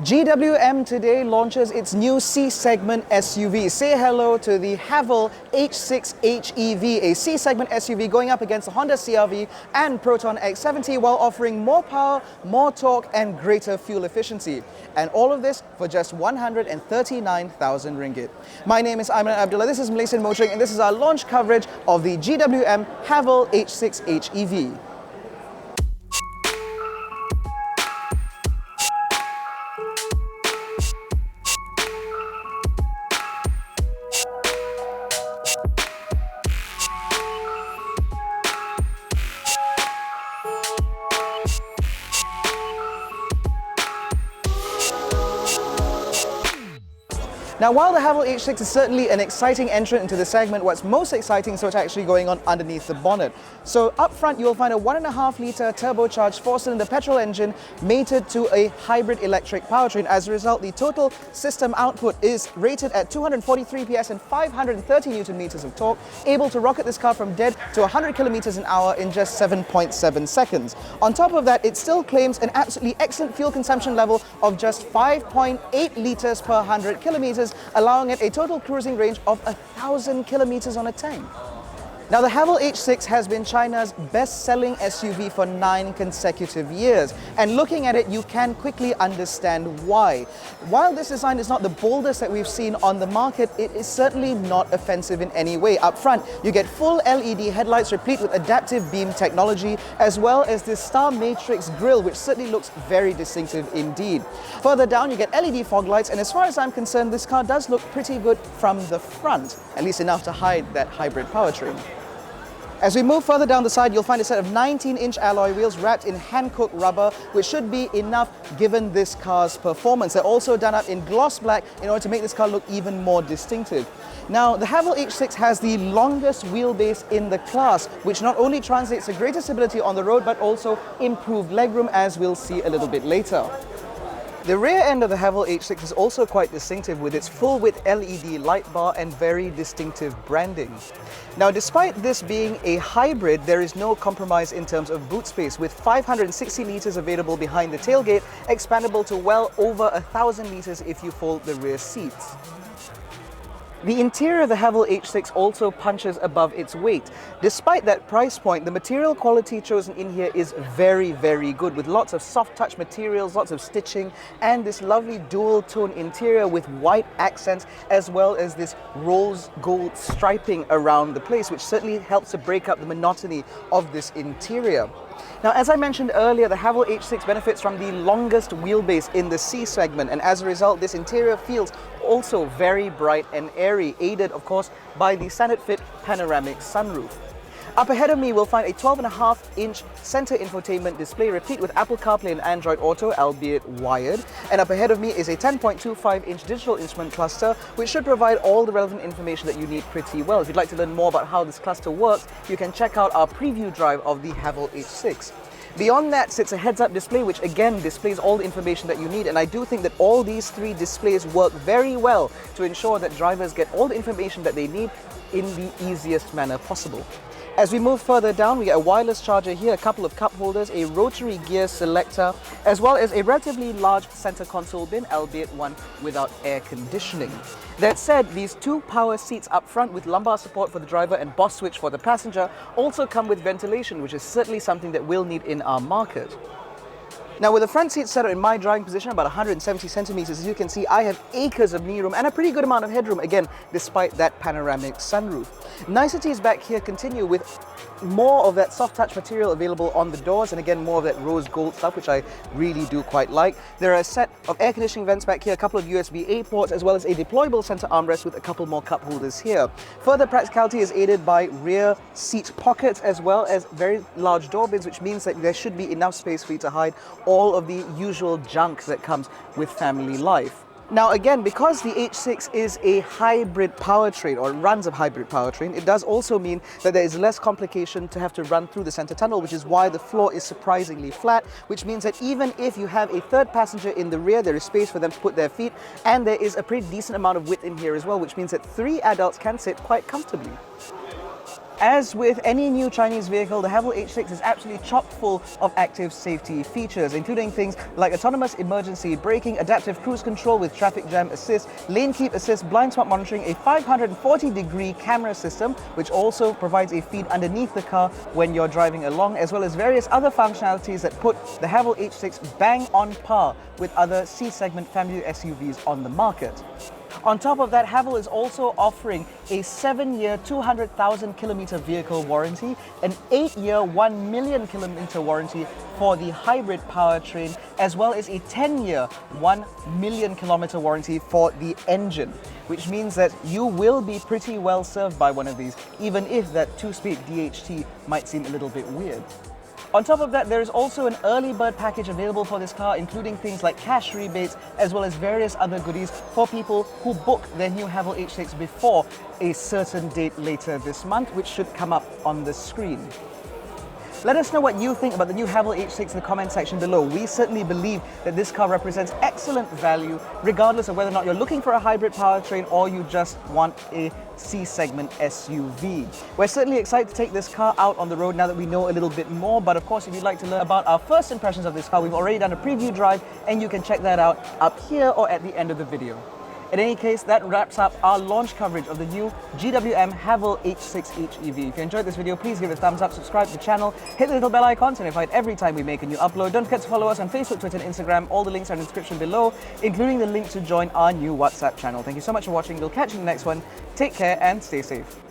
GWM today launches its new C-segment SUV. Say hello to the Haval H6 HEV, a C-segment SUV going up against the Honda CR-V and Proton X70 while offering more power, more torque and greater fuel efficiency. And all of this for just 139,000 ringgit. My name is AIMAN ABDULLAH, this is Malaysian Motoring, and this is our launch coverage of the GWM Haval H6 HEV. Now, while the Haval H6 is certainly an exciting entrant into the segment, what's most exciting is what's actually going on underneath the bonnet. So up front, you'll find a 1.5-litre turbocharged 4-cylinder petrol engine mated to a hybrid electric powertrain. As a result, the total system output is rated at 243 PS and 530 Newton meters of torque, able to rocket this car from dead to 100 kilometers an hour in just 7.7 seconds. On top of that, it still claims an absolutely excellent fuel consumption level of just 5.8 litres per 100 kilometers, allowing it a total cruising range of 1,000 kilometers on a tank. Now, the Haval H6 has been China's best-selling SUV for 9 consecutive years. And looking at it, you can quickly understand why. While this design is not the boldest that we've seen on the market, it is certainly not offensive in any way. Up front, you get full LED headlights replete with adaptive beam technology, as well as this star matrix grille, which certainly looks very distinctive indeed. Further down, you get LED fog lights, and as far as I'm concerned, this car does look pretty good from the front, at least enough to hide that hybrid powertrain. As we move further down the side, you'll find a set of 19-inch alloy wheels wrapped in hand-cooked rubber, which should be enough given this car's performance. They're also done up in gloss black in order to make this car look even more distinctive. Now, the Haval H6 has the longest wheelbase in the class, which not only translates to greater stability on the road, but also improved legroom, as we'll see a little bit later. The rear end of the Haval H6 is also quite distinctive with its full-width LED light bar and very distinctive branding. Now, despite this being a hybrid, there is no compromise in terms of boot space, with 560 litres available behind the tailgate, expandable to well over 1,000 litres if you fold the rear seats. The interior of the Haval H6 also punches above its weight. Despite that price point, the material quality chosen in here is very, very good, with lots of soft touch materials, lots of stitching, and this lovely dual tone interior with white accents, as well as this rose gold striping around the place, which certainly helps to break up the monotony of this interior. Now, as I mentioned earlier, the Haval H6 benefits from the longest wheelbase in the C segment, and as a result, this interior feels also very bright and airy, aided, of course, by the standard fit panoramic sunroof. Up ahead of me, we'll find a 12.5-inch center infotainment display replete with Apple CarPlay and Android Auto, albeit wired. And up ahead of me is a 10.25-inch digital instrument cluster, which should provide all the relevant information that you need pretty well. If you'd like to learn more about how this cluster works, you can check out our preview drive of the Haval H6. Beyond that sits a heads-up display, which again displays all the information that you need, and I do think that all these three displays work very well to ensure that drivers get all the information that they need in the easiest manner possible. As we move further down, we get a wireless charger here, a couple of cup holders, a rotary gear selector, as well as a relatively large center console bin, albeit one without air conditioning. That said, these two power seats up front with lumbar support for the driver and Boss switch for the passenger also come with ventilation, which is certainly something that we'll need in our market. Now, with the front seat set up in my driving position, about 170 centimeters, as you can see, I have acres of knee room and a pretty good amount of headroom, again, despite that panoramic sunroof. Niceties back here continue with more of that soft touch material available on the doors, and again, more of that rose gold stuff, which I really do quite like. There are a set of air conditioning vents back here, a couple of USB-A ports, as well as a deployable center armrest with a couple more cup holders here. Further practicality is aided by rear seat pockets, as well as very large door bins, which means that there should be enough space for you to hide all of the usual junk that comes with family life. Now again, because the H6 is a hybrid powertrain, or runs a hybrid powertrain, it does also mean that there is less complication to have to run through the center tunnel, which is why the floor is surprisingly flat, which means that even if you have a third passenger in the rear, there is space for them to put their feet, and there is a pretty decent amount of width in here as well, which means that 3 adults can sit quite comfortably. As with any new Chinese vehicle, the Haval H6 is absolutely chock full of active safety features, including things like autonomous emergency braking, adaptive cruise control with traffic jam assist, lane keep assist, blind spot monitoring, a 540-degree camera system, which also provides a feed underneath the car when you're driving along, as well as various other functionalities that put the Haval H6 bang on par with other C-segment family SUVs on the market. On top of that, Haval is also offering a 7-year, 200,000 kilometer vehicle warranty, an 8-year, 1 million kilometer warranty for the hybrid powertrain, as well as a 10-year, 1 million kilometer warranty for the engine, which means that you will be pretty well served by one of these, even if that 2-speed DHT might seem a little bit weird. On top of that, there is also an early bird package available for this car, including things like cash rebates, as well as various other goodies for people who book their new Haval H6 before a certain date later this month, which should come up on the screen. Let us know what you think about the new Haval H6 in the comment section below. We certainly believe that this car represents excellent value, regardless of whether or not you're looking for a hybrid powertrain or you just want a C-segment SUV. We're certainly excited to take this car out on the road now that we know a little bit more, but of course, if you'd like to learn about our first impressions of this car, we've already done a preview drive, and you can check that out up here or at the end of the video. In any case, that wraps up our launch coverage of the new GWM Haval H6 HEV. If you enjoyed this video, please give it a thumbs up, subscribe to the channel, hit the little bell icon to be notified every time we make a new upload. Don't forget to follow us on Facebook, Twitter, and Instagram. All the links are in the description below, including the link to join our new WhatsApp channel. Thank you so much for watching. We'll catch you in the next one. Take care and stay safe.